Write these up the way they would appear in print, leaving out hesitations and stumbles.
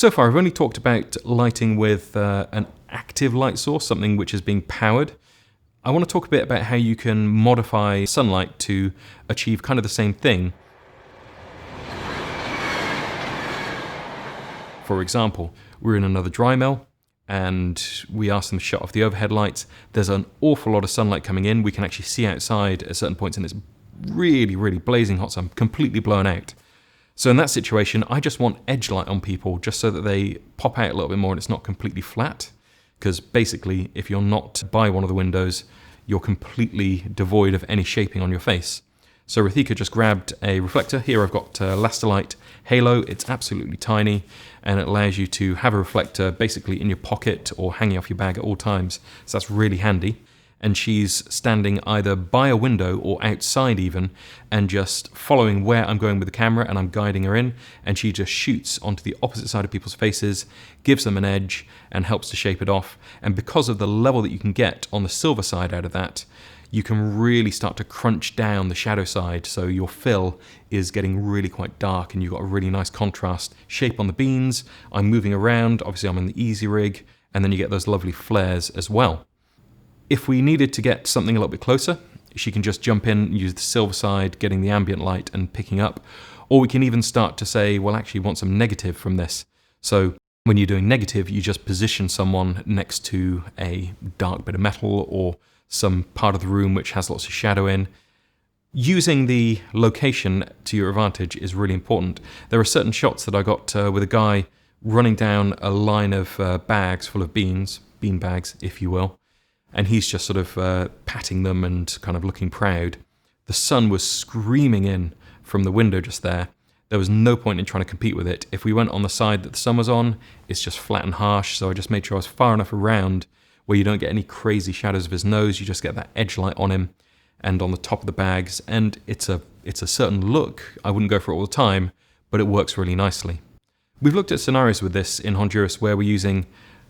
So far, I've only talked about lighting with an active light source, something which is being powered. I want to talk a bit about how you can modify sunlight to achieve kind of the same thing. For example, we're in another dry mill and we ask them to shut off the overhead lights. There's an awful lot of sunlight coming in. We can actually see outside at certain points and it's really, really blazing hot, so I'm completely blown out. So in that situation, I just want edge light on people just so that they pop out a little bit more and it's not completely flat. Because basically, if you're not by one of the windows, you're completely devoid of any shaping on your face. So Rithika just grabbed a reflector. Here I've got lastolite halo. It's absolutely tiny and it allows you to have a reflector basically in your pocket or hanging off your bag at all times. So that's really handy. And she's standing either by a window or outside even and just following where I'm going with the camera, and I'm guiding her in, and she just shoots onto the opposite side of people's faces, gives them an edge and helps to shape it off. And because of the level that you can get on the silver side out of that, you can really start to crunch down the shadow side, so your fill is getting really quite dark and you've got a really nice contrast shape on the beans. I'm moving around, obviously I'm in the easy rig, and then you get those lovely flares as well. If we needed to get something a little bit closer, she can just jump in and use the silver side, getting the ambient light and picking up. Or we can even start to say, well, actually we want some negative from this. So when you're doing negative, you just position someone next to a dark bit of metal or some part of the room which has lots of shadow in. Using the location to your advantage is really important. There are certain shots that I got with a guy running down a line of bags full of beans, bean bags, if you will. And he's just sort of patting them and kind of looking proud. The sun was screaming in from the window just there. There was no point in trying to compete with it. If we went on the side that the sun was on, it's just flat and harsh, so I just made sure I was far enough around where you don't get any crazy shadows of his nose, you just get that edge light on him and on the top of the bags, and it's a certain look. I wouldn't go for it all the time, but it works really nicely. We've looked at scenarios with this in Honduras where we're using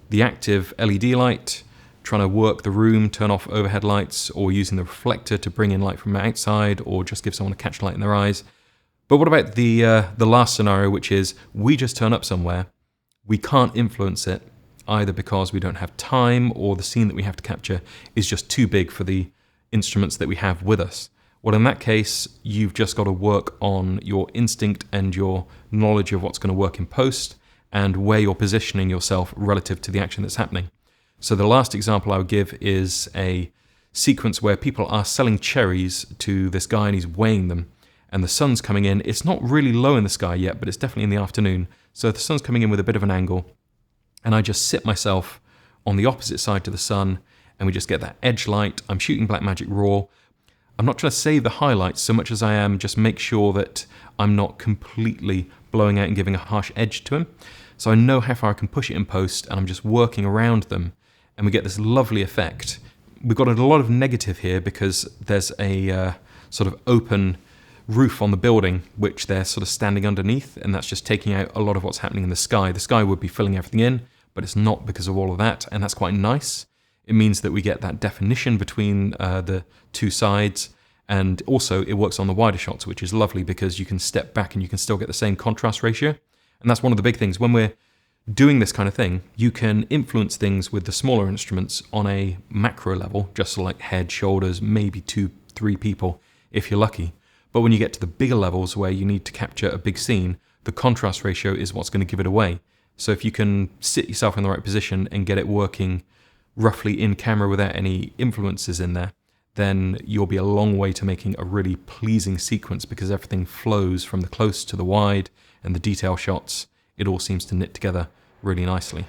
the active LED light, trying to work the room, turn off overhead lights, or using the reflector to bring in light from outside, or just give someone a catch light in their eyes. But what about the last scenario, which is we just turn up somewhere, we can't influence it, either because we don't have time or the scene that we have to capture is just too big for the instruments that we have with us. Well, in that case, you've just got to work on your instinct and your knowledge of what's going to work in post and where you're positioning yourself relative to the action that's happening. So the last example I would give is a sequence where people are selling cherries to this guy and he's weighing them, and the sun's coming in. It's not really low in the sky yet, but it's definitely in the afternoon. So the sun's coming in with a bit of an angle, and I just sit myself on the opposite side to the sun, and we just get that edge light. I'm shooting Blackmagic RAW. I'm not trying to save the highlights so much as I am just make sure that I'm not completely blowing out and giving a harsh edge to him. So I know how far I can push it in post, and I'm just working around them, and we get this lovely effect. We've got a lot of negative here because there's a sort of open roof on the building which they're sort of standing underneath, and that's just taking out a lot of what's happening in the sky. The sky would be filling everything in, but it's not because of all of that, and that's quite nice. It means that we get that definition between the two sides, and also it works on the wider shots, which is lovely because you can step back and you can still get the same contrast ratio. And that's one of the big things. When we're doing this kind of thing, you can influence things with the smaller instruments on a macro level, just like head, shoulders, maybe 2-3 people if you're lucky. But when you get to the bigger levels where you need to capture a big scene, the contrast ratio is what's going to give it away. So if you can sit yourself in the right position and get it working roughly in camera without any influences in there, then you'll be a long way to making a really pleasing sequence because everything flows from the close to the wide and the detail shots. It all seems to knit together really nicely.